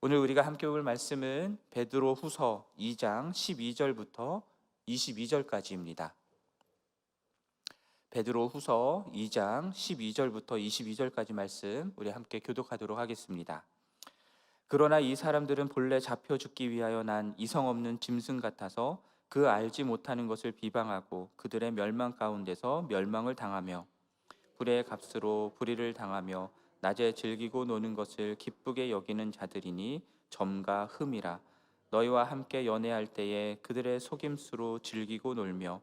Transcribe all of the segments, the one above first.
오늘 우리가 함께 볼 말씀은 베드로 후서 2장 12절부터 22절까지입니다. 베드로 후서 2장 12절부터 22절까지 말씀 우리 함께 교독하도록 하겠습니다. 그러나 이 사람들은 본래 잡혀 죽기 위하여 난 이성 없는 짐승 같아서 그 알지 못하는 것을 비방하고 그들의 멸망 가운데서 멸망을 당하며 불의 값으로 불의를 당하며 낮에 즐기고 노는 것을 기쁘게 여기는 자들이니 점과 흠이라. 너희와 함께 연애할 때에 그들의 속임수로 즐기고 놀며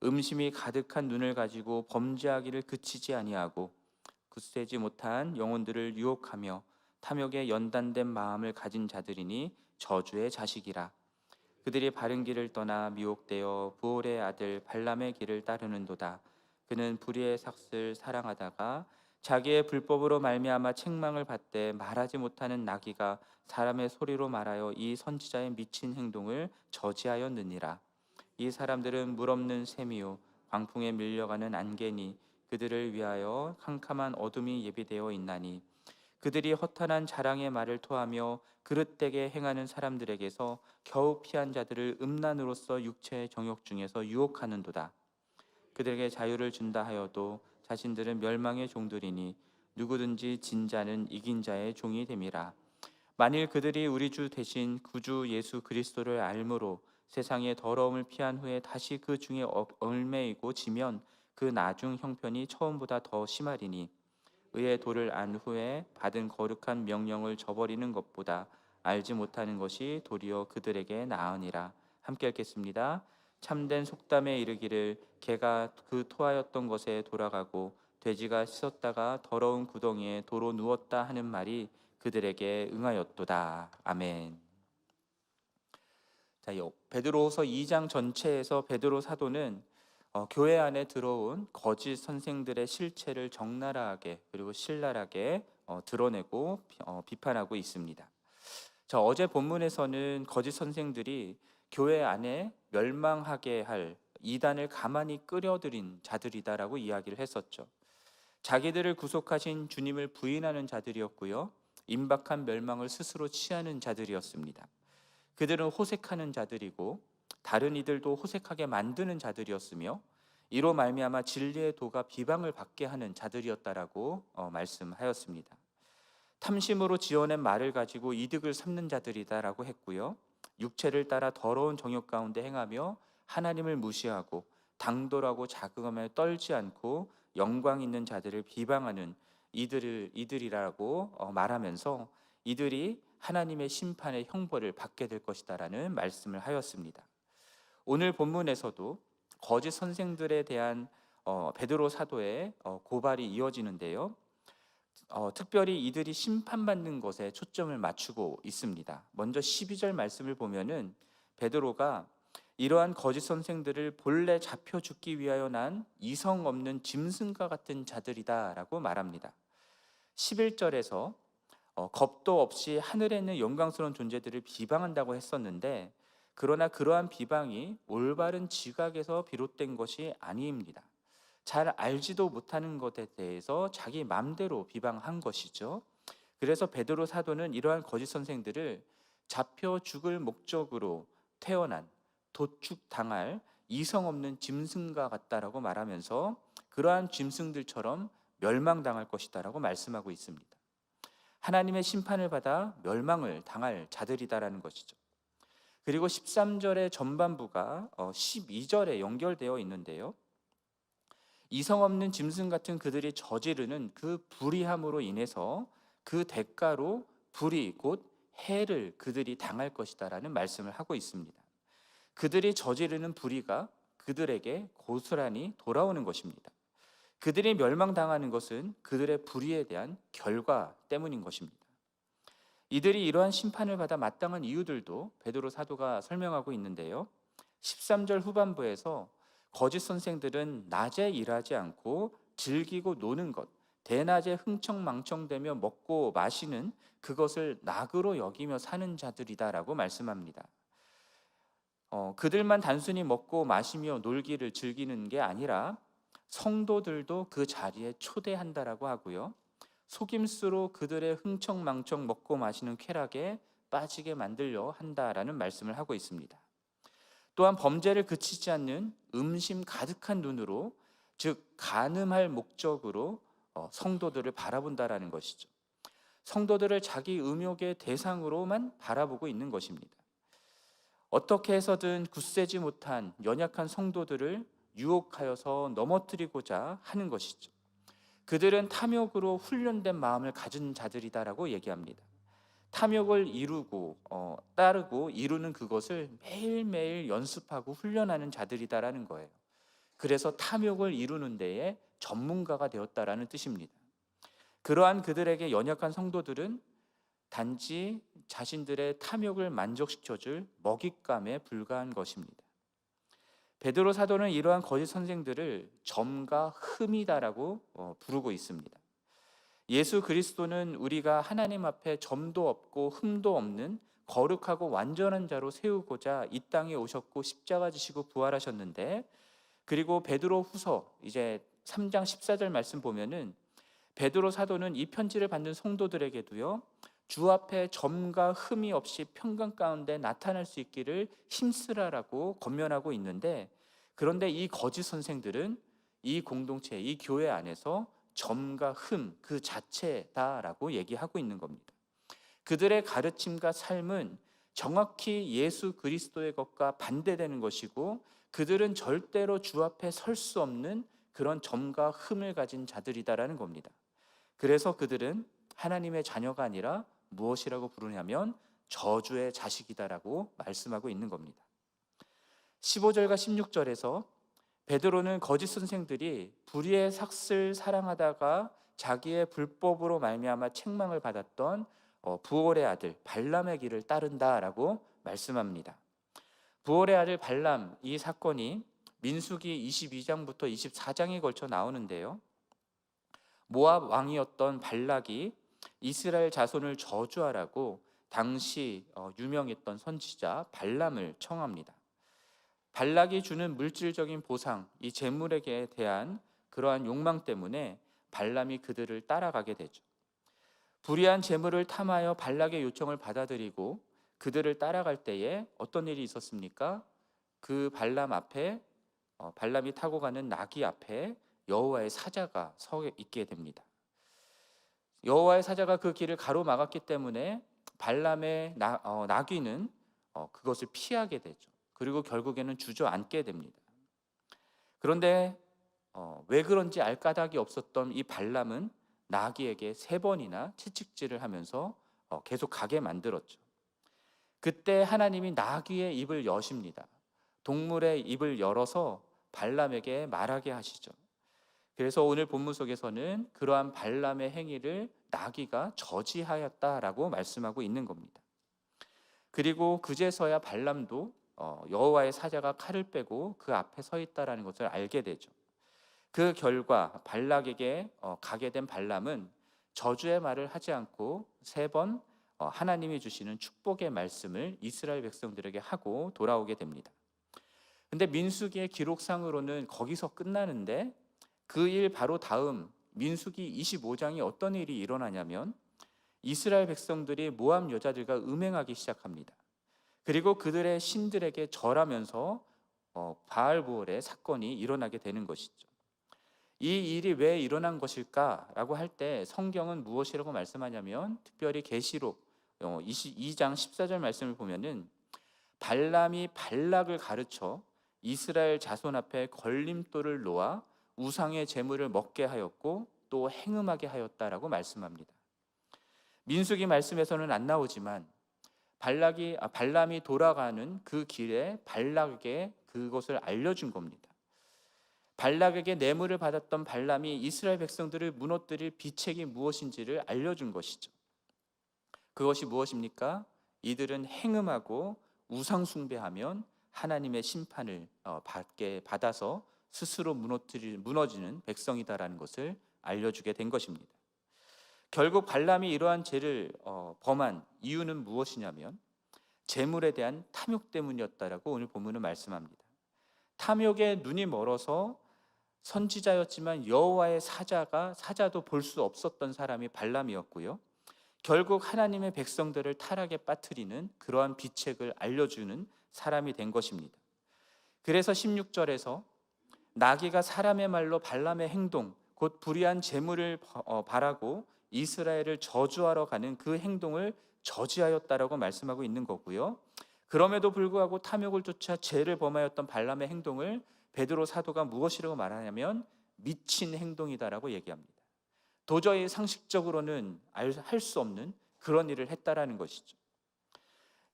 음심이 가득한 눈을 가지고 범죄하기를 그치지 아니하고 굳세지 못한 영혼들을 유혹하며 탐욕에 연단된 마음을 가진 자들이니 저주의 자식이라. 그들이 바른 길을 떠나 미혹되어 부올의 아들 발람의 길을 따르는도다. 그는 불의의 삭슬 사랑하다가 자기의 불법으로 말미암아 책망을 받되 말하지 못하는 나귀가 사람의 소리로 말하여 이 선지자의 미친 행동을 저지하였느니라. 이 사람들은 물 없는 샘이요 광풍에 밀려가는 안개니 그들을 위하여 캄캄한 어둠이 예비되어 있나니 그들이 허탄한 자랑의 말을 토하며 그릇되게 행하는 사람들에게서 겨우 피한 자들을 음란으로서 육체의 정욕 중에서 유혹하는도다. 그들에게 자유를 준다 하여도 자신들은 멸망의 종들이니 누구든지 진 자는 이긴 자의 종이 됨이라. 만일 그들이 우리 주 대신 구주 예수 그리스도를 알므로 세상의 더러움을 피한 후에 다시 그 중에 얽매이고 지면 그 나중 형편이 처음보다 더 심하리니 의의 도를 안 후에 받은 거룩한 명령을 저버리는 것보다 알지 못하는 것이 도리어 그들에게 나으니라. 함께 읽겠습니다. 참된 속담에 이르기를 개가 그 토하였던 것에 돌아가고 돼지가 씻었다가 더러운 구덩이에 도로 누웠다 하는 말이 그들에게 응하였도다. 아멘. 자, 베드로후서 2장 전체에서 베드로 사도는 교회 안에 들어온 거짓 선생들의 실체를 적나라하게 그리고 신랄하게 드러내고 비판하고 있습니다. 자, 어제 본문에서는 거짓 선생들이 교회 안에 멸망하게 할 이단을 가만히 끌어들인 자들이다라고 이야기를 했었죠. 자기들을 구속하신 주님을 부인하는 자들이었고요. 임박한 멸망을 스스로 취하는 자들이었습니다. 그들은 호색하는 자들이고 다른 이들도 호색하게 만드는 자들이었으며 이로 말미암아 진리의 도가 비방을 받게 하는 자들이었다라고 말씀하였습니다. 탐심으로 지어낸 말을 가지고 이득을 삼는 자들이다라고 했고요. 육체를 따라 더러운 정욕 가운데 행하며 하나님을 무시하고 당돌하고 자긍함에 떨지 않고 영광 있는 자들을 비방하는 이들이라고 말하면서 이들이 하나님의 심판의 형벌을 받게 될 것이다라는 말씀을 하였습니다. 오늘 본문에서도 거짓 선생들에 대한 베드로 사도의 고발이 이어지는데요. 특별히 이들이 심판받는 것에 초점을 맞추고 있습니다. 먼저 12절 말씀을 보면은 베드로가 이러한 거짓 선생들을 본래 잡혀 죽기 위하여 난 이성 없는 짐승과 같은 자들이다라고 말합니다. 11절에서 겁도 없이 하늘에 있는 영광스러운 존재들을 비방한다고 했었는데 그러나 그러한 비방이 올바른 지각에서 비롯된 것이 아닙니다. 잘 알지도 못하는 것에 대해서 자기 마음대로 비방한 것이죠. 그래서 베드로 사도는 이러한 거짓 선생들을 잡혀 죽을 목적으로 태어난 도축당할 이성 없는 짐승과 같다라고 말하면서 그러한 짐승들처럼 멸망당할 것이다라고 말씀하고 있습니다. 하나님의 심판을 받아 멸망을 당할 자들이다라는 것이죠. 그리고 13절의 전반부가 12절에 연결되어 있는데요. 이성 없는 짐승 같은 그들이 저지르는 그 불의함으로 인해서 그 대가로 불의 곧 해를 그들이 당할 것이다라는 말씀을 하고 있습니다. 그들이 저지르는 불의가 그들에게 고스란히 돌아오는 것입니다. 그들이 멸망당하는 것은 그들의 불의에 대한 결과 때문인 것입니다. 이들이 이러한 심판을 받아 마땅한 이유들도 베드로 사도가 설명하고 있는데요. 13절 후반부에서 거짓 선생들은 낮에 일하지 않고 즐기고 노는 것, 대낮에 흥청망청대며 먹고 마시는 그것을 낙으로 여기며 사는 자들이다라고 말씀합니다. 그들만 단순히 먹고 마시며 놀기를 즐기는 게 아니라 성도들도 그 자리에 초대한다라고 하고요. 속임수로 그들의 흥청망청 먹고 마시는 쾌락에 빠지게 만들려 한다라는 말씀을 하고 있습니다. 또한 범죄를 그치지 않는 음심 가득한 눈으로, 즉 간음할 목적으로 성도들을 바라본다라는 것이죠. 성도들을 자기 음욕의 대상으로만 바라보고 있는 것입니다. 어떻게 해서든 굳세지 못한 연약한 성도들을 유혹하여서 넘어뜨리고자 하는 것이죠. 그들은 탐욕으로 훈련된 마음을 가진 자들이다라고 얘기합니다. 탐욕을 따르고 이루는 그것을 매일매일 연습하고 훈련하는 자들이다라는 거예요. 그래서 탐욕을 이루는 데에 전문가가 되었다라는 뜻입니다. 그러한 그들에게 연약한 성도들은 단지 자신들의 탐욕을 만족시켜줄 먹잇감에 불과한 것입니다. 베드로 사도는 이러한 거짓 선생들을 점과 흠이다라고 부르고 있습니다. 예수 그리스도는 우리가 하나님 앞에 점도 없고 흠도 없는 거룩하고 완전한 자로 세우고자 이 땅에 오셨고 십자가 지시고 부활하셨는데, 그리고 베드로 후서 이제 3장 14절 말씀 보면은 베드로 사도는 이 편지를 받는 성도들에게도요, 주 앞에 점과 흠이 없이 평강 가운데 나타날 수 있기를 힘쓰라라고 권면하고 있는데, 그런데 이 거짓 선생들은 이 공동체, 이 교회 안에서 점과 흠 그 자체다라고 얘기하고 있는 겁니다. 그들의 가르침과 삶은 정확히 예수 그리스도의 것과 반대되는 것이고, 그들은 절대로 주 앞에 설 수 없는 그런 점과 흠을 가진 자들이다라는 겁니다. 그래서 그들은 하나님의 자녀가 아니라 무엇이라고 부르냐면 저주의 자식이다라고 말씀하고 있는 겁니다. 15절과 16절에서 베드로는 거짓 선생들이 불의의 삭슬 사랑하다가 자기의 불법으로 말미암아 책망을 받았던 부올의 아들 발람의 길을 따른다라고 말씀합니다. 부올의 아들 발람, 이 사건이 민수기 22장부터 24장에 걸쳐 나오는데요, 모압 왕이었던 발락이 이스라엘 자손을 저주하라고 당시 유명했던 선지자 발람을 청합니다. 발락이 주는 물질적인 보상, 이 재물에게 대한 그러한 욕망 때문에 발람이 그들을 따라가게 되죠. 불의한 재물을 탐하여 발락의 요청을 받아들이고 그들을 따라갈 때에 어떤 일이 있었습니까? 그 발람 앞에 발람이 타고 가는 나귀 앞에 여호와의 사자가 서 있게 됩니다. 여호와의 사자가 그 길을 가로막았기 때문에 발람의 나귀는 그것을 피하게 되죠. 그리고 결국에는 주저앉게 됩니다. 그런데 왜 그런지 알 까닭이 없었던 이 발람은 나귀에게 3번이나 채찍질을 하면서 계속 가게 만들었죠. 그때 하나님이 나귀의 입을 여십니다. 동물의 입을 열어서 발람에게 말하게 하시죠. 그래서 오늘 본문 속에서는 그러한 발람의 행위를 나귀가 저지하였다라고 말씀하고 있는 겁니다. 그리고 그제서야 발람도 여호와의 사자가 칼을 빼고 그 앞에 서 있다라는 것을 알게 되죠. 그 결과 발락에게 가게 된 발람은 저주의 말을 하지 않고 3번 하나님이 주시는 축복의 말씀을 이스라엘 백성들에게 하고 돌아오게 됩니다. 근데 민수기의 기록상으로는 거기서 끝나는데, 그 일 바로 다음 민수기 25장이 어떤 일이 일어나냐면 이스라엘 백성들이 모압 여자들과 음행하기 시작합니다. 그리고 그들의 신들에게 절하면서 바알보올의 사건이 일어나게 되는 것이죠. 이 일이 왜 일어난 것일까라고 할 때 성경은 무엇이라고 말씀하냐면, 특별히 계시록 22장 14절 말씀을 보면은 발람이 발락을 가르쳐 이스라엘 자손 앞에 걸림돌을 놓아 우상의 제물을 먹게 하였고 또 행음하게 하였다라고 말씀합니다. 민수기 말씀에서는 안 나오지만 발람이 돌아가는 그 길에 발락에게 그것을 알려준 겁니다. 발락에게 뇌물을 받았던 발람이 이스라엘 백성들을 무너뜨릴 비책이 무엇인지를 알려준 것이죠. 그것이 무엇입니까? 이들은 행음하고 우상 숭배하면 하나님의 심판을 받아서 스스로 무너지는 백성이다라는 것을 알려주게 된 것입니다. 결국 발람이 이러한 죄를 범한 이유는 무엇이냐면 재물에 대한 탐욕 때문이었다라고 오늘 본문은 말씀합니다. 탐욕에 눈이 멀어서 선지자였지만 여호와의 사자도 볼 수 없었던 사람이 발람이었고요. 결국 하나님의 백성들을 타락에 빠뜨리는 그러한 비책을 알려주는 사람이 된 것입니다. 그래서 16절에서 나귀가 사람의 말로 발람의 행동, 곧 불의한 재물을 바라고 이스라엘을 저주하러 가는 그 행동을 저지하였다라고 말씀하고 있는 거고요. 그럼에도 불구하고 탐욕을 쫓아 죄를 범하였던 발람의 행동을 베드로 사도가 무엇이라고 말하냐면 미친 행동이다라고 얘기합니다. 도저히 상식적으로는 할 수 없는 그런 일을 했다라는 것이죠.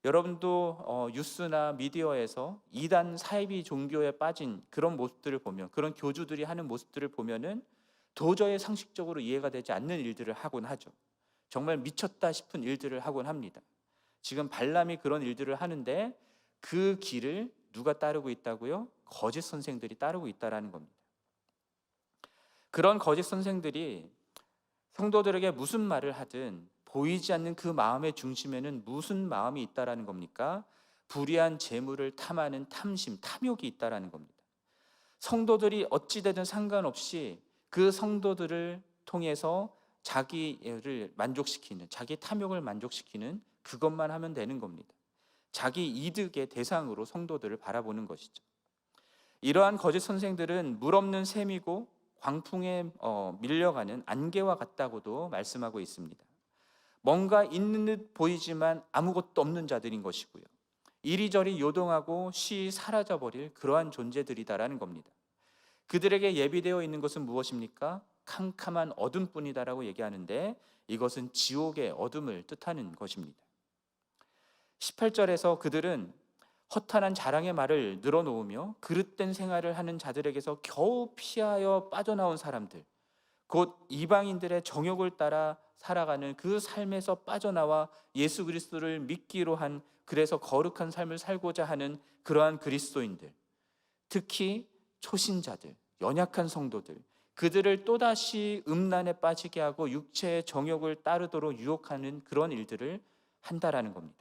여러분도 뉴스나 미디어에서 이단 사이비 종교에 빠진 그런 모습들을 보면, 그런 교주들이 하는 모습들을 보면은 도저히 상식적으로 이해가 되지 않는 일들을 하곤 하죠. 정말 미쳤다 싶은 일들을 하곤 합니다. 지금 발람이 그런 일들을 하는데 그 길을 누가 따르고 있다고요? 거짓 선생들이 따르고 있다라는 겁니다. 그런 거짓 선생들이 성도들에게 무슨 말을 하든 보이지 않는 그 마음의 중심에는 무슨 마음이 있다라는 겁니까? 불의한 재물을 탐하는 탐심, 탐욕이 있다라는 겁니다. 성도들이 어찌되든 상관없이 그 성도들을 통해서 자기를 만족시키는, 자기 탐욕을 만족시키는 그것만 하면 되는 겁니다. 자기 이득의 대상으로 성도들을 바라보는 것이죠. 이러한 거짓 선생들은 물 없는 샘이고 광풍에 밀려가는 안개와 같다고도 말씀하고 있습니다. 뭔가 있는 듯 보이지만 아무것도 없는 자들인 것이고요. 이리저리 요동하고 쉬이 사라져버릴 그러한 존재들이다라는 겁니다. 그들에게 예비되어 있는 것은 무엇입니까? 캄캄한 어둠뿐이다라고 얘기하는데 이것은 지옥의 어둠을 뜻하는 것입니다. 18절에서 그들은 허탄한 자랑의 말을 늘어놓으며 그릇된 생활을 하는 자들에게서 겨우 피하여 빠져나온 사람들, 곧 이방인들의 정욕을 따라 살아가는 그 삶에서 빠져나와 예수 그리스도를 믿기로 한, 그래서 거룩한 삶을 살고자 하는 그러한 그리스도인들, 특히 초신자들, 연약한 성도들, 그들을 또다시 음란에 빠지게 하고 육체의 정욕을 따르도록 유혹하는 그런 일들을 한다라는 겁니다.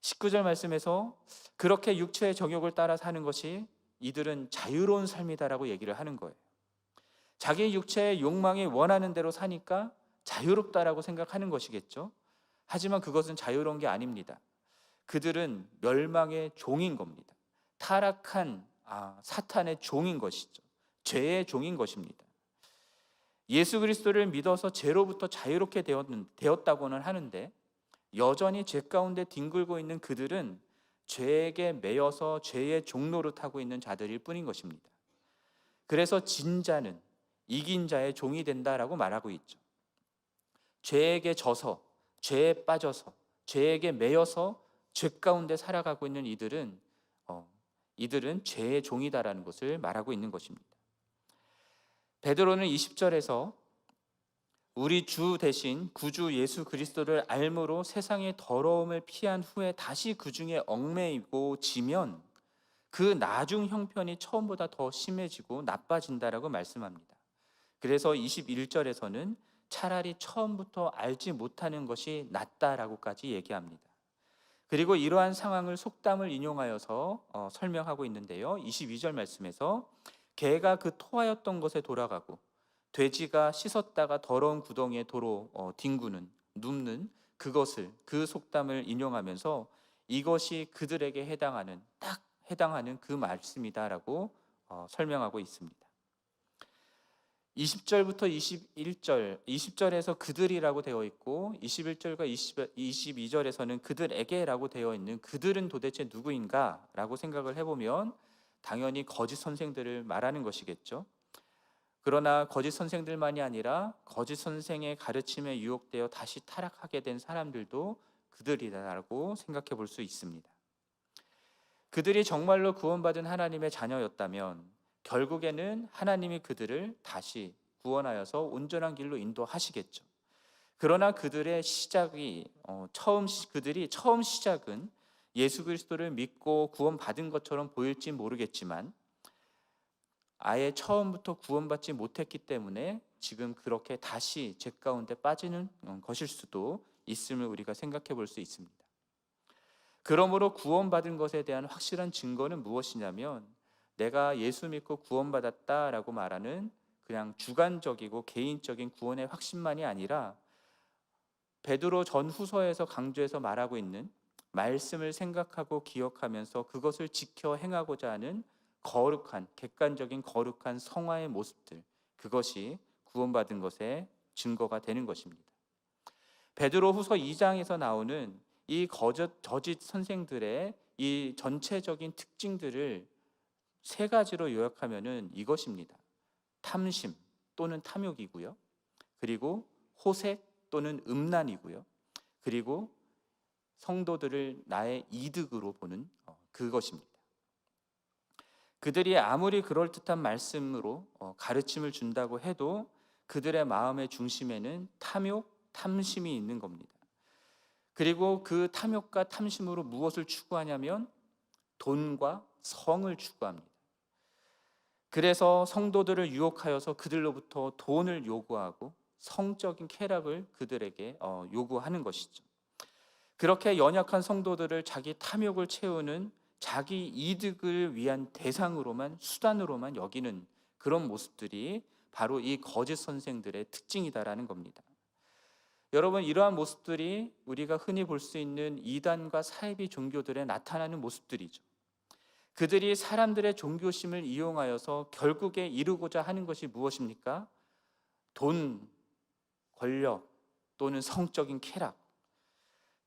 19절 말씀에서 그렇게 육체의 정욕을 따라 사는 것이 이들은 자유로운 삶이다라고 얘기를 하는 거예요. 자기 육체의 욕망이 원하는 대로 사니까 자유롭다라고 생각하는 것이겠죠. 하지만 그것은 자유로운 게 아닙니다. 그들은 멸망의 종인 겁니다. 타락한 사탄의 종인 것이죠. 죄의 종인 것입니다. 예수 그리스도를 믿어서 죄로부터 자유롭게 되었다고는 하는데 여전히 죄 가운데 뒹굴고 있는 그들은 죄에게 매여서 죄의 종노릇하고 있는 자들일 뿐인 것입니다. 그래서 진자는 이긴 자의 종이 된다라고 말하고 있죠. 죄에게 져서, 죄에 빠져서, 죄에게 매여서 죄 가운데 살아가고 있는 이들은 죄의 종이다라는 것을 말하고 있는 것입니다. 베드로는 20절에서 우리 주 대신 구주 예수 그리스도를 알므로 세상의 더러움을 피한 후에 다시 그 중에 얽매이고 지면 그 나중 형편이 처음보다 더 심해지고 나빠진다라고 말씀합니다. 그래서 21절에서는 차라리 처음부터 알지 못하는 것이 낫다라고까지 얘기합니다. 그리고 이러한 상황을 속담을 인용하여서 설명하고 있는데요. 22절 말씀에서 개가 그 토하였던 것에 돌아가고 돼지가 씻었다가 더러운 구덩이에 도로 눕는 그것을, 그 속담을 인용하면서 이것이 그들에게 딱 해당하는 그 말씀이다라고 설명하고 있습니다. 20절부터 21절, 20절에서 그들이라고 되어 있고 21절과 22절에서는 그들에게라고 되어 있는 그들은 도대체 누구인가 라고 생각을 해보면 당연히 거짓 선생들을 말하는 것이겠죠. 그러나 거짓 선생들만이 아니라 거짓 선생의 가르침에 유혹되어 다시 타락하게 된 사람들도 그들이라고 생각해 볼 수 있습니다. 그들이 정말로 구원받은 하나님의 자녀였다면 결국에는 하나님이 그들을 다시 구원하여서 온전한 길로 인도하시겠죠. 그러나 그들의 그들이 처음 시작은 예수 그리스도를 믿고 구원받은 것처럼 보일지 모르겠지만 아예 처음부터 구원받지 못했기 때문에 지금 그렇게 다시 죄 가운데 빠지는 것일 수도 있음을 우리가 생각해 볼 수 있습니다. 그러므로 구원받은 것에 대한 확실한 증거는 무엇이냐면 내가 예수 믿고 구원받았다라고 말하는 그냥 주관적이고 개인적인 구원의 확신만이 아니라 베드로 전후서에서 강조해서 말하고 있는 말씀을 생각하고 기억하면서 그것을 지켜 행하고자 하는 거룩한, 객관적인 거룩한 성화의 모습들, 그것이 구원받은 것의 증거가 되는 것입니다. 베드로후서 2장에서 나오는 이 저짓 선생들의 이 전체적인 특징들을 세 가지로 요약하면은 이것입니다. 탐심 또는 탐욕이고요. 그리고 호색 또는 음란이고요. 그리고 성도들을 나의 이득으로 보는 그것입니다. 그들이 아무리 그럴듯한 말씀으로 가르침을 준다고 해도 그들의 마음의 중심에는 탐욕, 탐심이 있는 겁니다. 그리고 그 탐욕과 탐심으로 무엇을 추구하냐면 돈과 성을 추구합니다. 그래서 성도들을 유혹하여서 그들로부터 돈을 요구하고 성적인 쾌락을 그들에게 요구하는 것이죠. 그렇게 연약한 성도들을 자기 탐욕을 채우는, 자기 이득을 위한 대상으로만, 수단으로만 여기는 그런 모습들이 바로 이 거짓 선생들의 특징이다라는 겁니다. 여러분, 이러한 모습들이 우리가 흔히 볼 수 있는 이단과 사이비 종교들에 나타나는 모습들이죠. 그들이 사람들의 종교심을 이용하여서 결국에 이루고자 하는 것이 무엇입니까? 돈, 권력 또는 성적인 쾌락,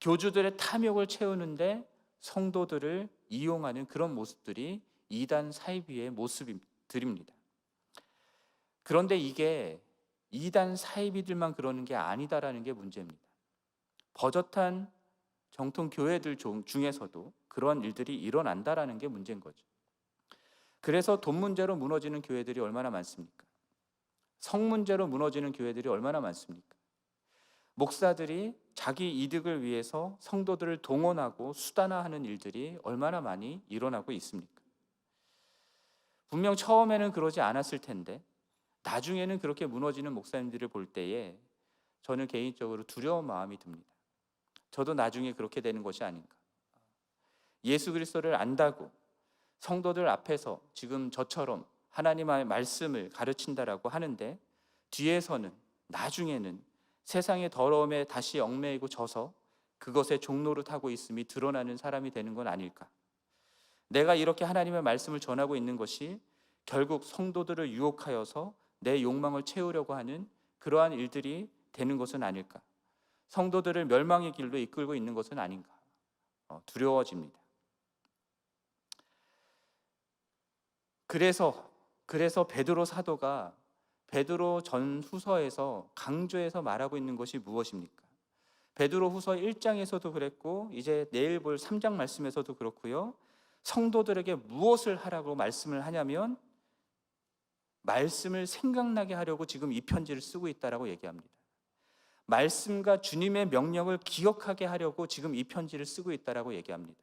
교주들의 탐욕을 채우는데 성도들을 이용하는 그런 모습들이 이단 사이비의 모습들입니다. 그런데 이게 이단 사이비들만 그러는 게 아니다라는 게 문제입니다. 버젓한 정통 교회들 중에서도 그런 일들이 일어난다라는 게 문제인 거죠. 그래서 돈 문제로 무너지는 교회들이 얼마나 많습니까? 성 문제로 무너지는 교회들이 얼마나 많습니까? 목사들이 자기 이득을 위해서 성도들을 동원하고 수단화하는 일들이 얼마나 많이 일어나고 있습니까? 분명 처음에는 그러지 않았을 텐데 나중에는 그렇게 무너지는 목사님들을 볼 때에 저는 개인적으로 두려운 마음이 듭니다. 저도 나중에 그렇게 되는 것이 아닌가. 예수 그리스도를 안다고 성도들 앞에서 지금 저처럼 하나님의 말씀을 가르친다라고 하는데 뒤에서는, 나중에는 세상의 더러움에 다시 얽매이고 져서 그것의 종노릇하고 있음이 드러나는 사람이 되는 건 아닐까. 내가 이렇게 하나님의 말씀을 전하고 있는 것이 결국 성도들을 유혹하여서 내 욕망을 채우려고 하는 그러한 일들이 되는 것은 아닐까. 성도들을 멸망의 길로 이끌고 있는 것은 아닌가. 두려워집니다. 그래서 베드로 사도가 베드로 전후서에서 강조해서 말하고 있는 것이 무엇입니까? 베드로 후서 1장에서도 그랬고 이제 내일 볼 3장 말씀에서도 그렇고요. 성도들에게 무엇을 하라고 말씀을 하냐면 말씀을 생각나게 하려고 지금 이 편지를 쓰고 있다라고 얘기합니다. 말씀과 주님의 명령을 기억하게 하려고 지금 이 편지를 쓰고 있다라고 얘기합니다.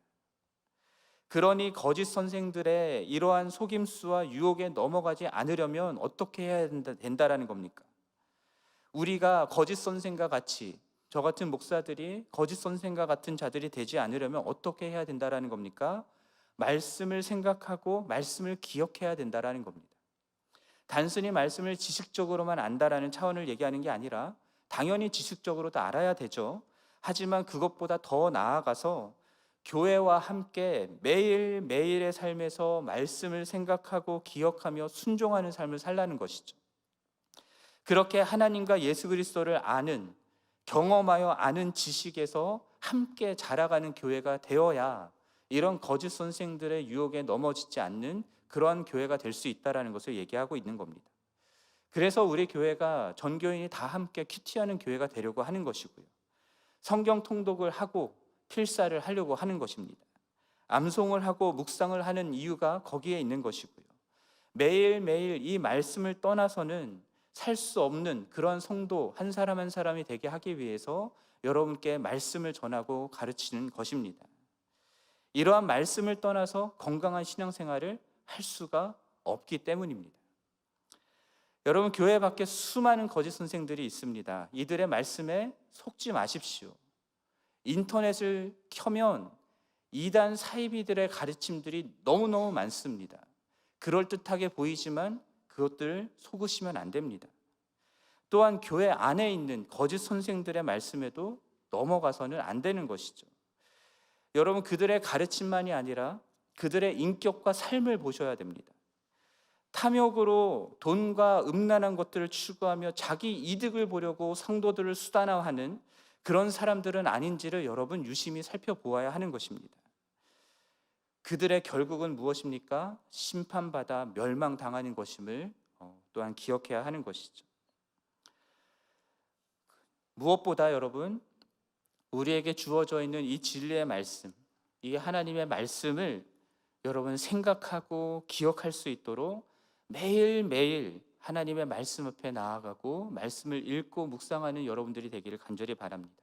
그러니 거짓 선생들의 이러한 속임수와 유혹에 넘어가지 않으려면 어떻게 해야 된다라는 겁니까? 우리가 거짓 선생과 같이, 저 같은 목사들이 거짓 선생과 같은 자들이 되지 않으려면 어떻게 해야 된다라는 겁니까? 말씀을 생각하고 말씀을 기억해야 된다라는 겁니다. 단순히 말씀을 지식적으로만 안다라는 차원을 얘기하는 게 아니라 당연히 지식적으로도 알아야 되죠. 하지만 그것보다 더 나아가서 교회와 함께 매일매일의 삶에서 말씀을 생각하고 기억하며 순종하는 삶을 살라는 것이죠. 그렇게 하나님과 예수 그리스도를 아는, 경험하여 아는 지식에서 함께 자라가는 교회가 되어야 이런 거짓 선생들의 유혹에 넘어지지 않는 그러한 교회가 될 수 있다는 것을 얘기하고 있는 겁니다. 그래서 우리 교회가 전교인이 다 함께 큐티하는 교회가 되려고 하는 것이고요. 성경 통독을 하고 필사를 하려고 하는 것입니다. 암송을 하고 묵상을 하는 이유가 거기에 있는 것이고요. 매일매일 이 말씀을 떠나서는 살 수 없는 그런 성도 한 사람 한 사람이 되게 하기 위해서 여러분께 말씀을 전하고 가르치는 것입니다. 이러한 말씀을 떠나서 건강한 신앙생활을 할 수가 없기 때문입니다. 여러분, 교회 밖에 수많은 거짓 선생들이 있습니다. 이들의 말씀에 속지 마십시오. 인터넷을 켜면 이단 사이비들의 가르침들이 너무너무 많습니다. 그럴듯하게 보이지만 그것들을 속으시면 안 됩니다. 또한 교회 안에 있는 거짓 선생들의 말씀에도 넘어가서는 안 되는 것이죠. 여러분, 그들의 가르침만이 아니라 그들의 인격과 삶을 보셔야 됩니다. 탐욕으로 돈과 음란한 것들을 추구하며 자기 이득을 보려고 성도들을 수단화하는 그런 사람들은 아닌지를 여러분 유심히 살펴보아야 하는 것입니다. 그들의 결국은 무엇입니까? 심판받아 멸망당하는 것임을 또한 기억해야 하는 것이죠. 무엇보다 여러분, 우리에게 주어져 있는 이 진리의 말씀, 이 하나님의 말씀을 여러분 생각하고 기억할 수 있도록 매일매일 하나님의 말씀 앞에 나아가고 말씀을 읽고 묵상하는 여러분들이 되기를 간절히 바랍니다.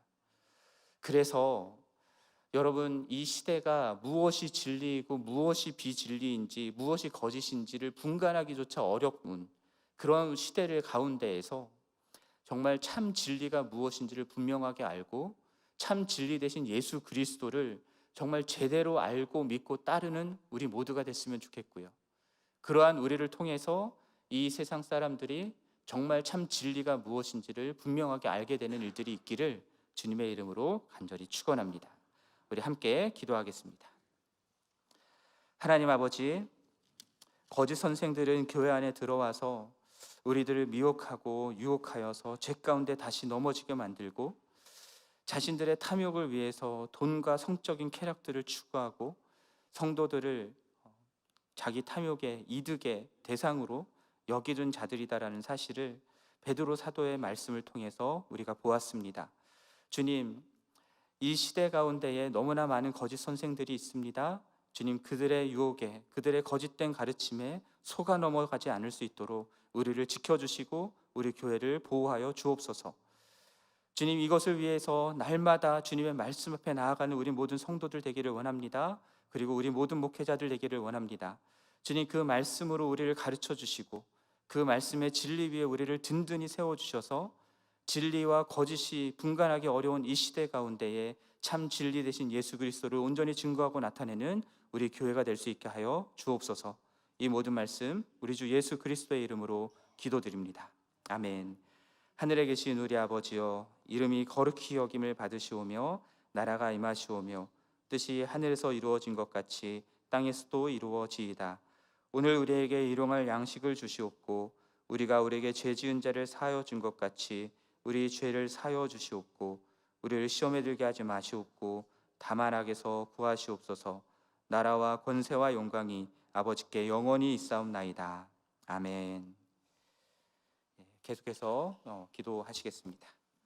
그래서 여러분, 이 시대가 무엇이 진리이고 무엇이 비진리인지, 무엇이 거짓인지를 분간하기조차 어려운 그런 시대를 가운데에서 정말 참 진리가 무엇인지를 분명하게 알고 참 진리 되신 예수 그리스도를 정말 제대로 알고 믿고 따르는 우리 모두가 됐으면 좋겠고요. 그러한 우리를 통해서 이 세상 사람들이 정말 참 진리가 무엇인지를 분명하게 알게 되는 일들이 있기를 주님의 이름으로 간절히 축원합니다. 우리 함께 기도하겠습니다. 하나님 아버지, 거짓 선생들은 교회 안에 들어와서 우리들을 미혹하고 유혹하여서 죄 가운데 다시 넘어지게 만들고 자신들의 탐욕을 위해서 돈과 성적인 쾌락들을 추구하고 성도들을 자기 탐욕의 이득의 대상으로 여기는 자들이다라는 사실을 베드로 사도의 말씀을 통해서 우리가 보았습니다. 주님, 이 시대 가운데에 너무나 많은 거짓 선생들이 있습니다. 주님, 그들의 유혹에, 그들의 거짓된 가르침에 속아 넘어가지 않을 수 있도록 우리를 지켜주시고 우리 교회를 보호하여 주옵소서. 주님, 이것을 위해서 날마다 주님의 말씀 앞에 나아가는 우리 모든 성도들 되기를 원합니다. 그리고 우리 모든 목회자들 되기를 원합니다. 주님, 그 말씀으로 우리를 가르쳐 주시고 그 말씀의 진리 위에 우리를 든든히 세워주셔서 진리와 거짓이 분간하기 어려운 이 시대 가운데에 참 진리 되신 예수 그리스도를 온전히 증거하고 나타내는 우리 교회가 될 수 있게 하여 주옵소서. 이 모든 말씀 우리 주 예수 그리스도의 이름으로 기도드립니다. 아멘. 하늘에 계신 우리 아버지여, 이름이 거룩히 여김을 받으시오며 나라가 임하시오며 뜻이 하늘에서 이루어진 것 같이 땅에서도 이루어지이다. 오늘 우리에게 일용할 양식을 주시옵고 우리가 우리에게 죄 지은 자를 사하여 준 것 같이 우리 죄를 사하여 주시옵고 우리를 시험에 들게 하지 마시옵고 다만 악에서 구하시옵소서. 나라와 권세와 영광이 아버지께 영원히 있사옵나이다. 아멘. 계속해서 기도하시겠습니다.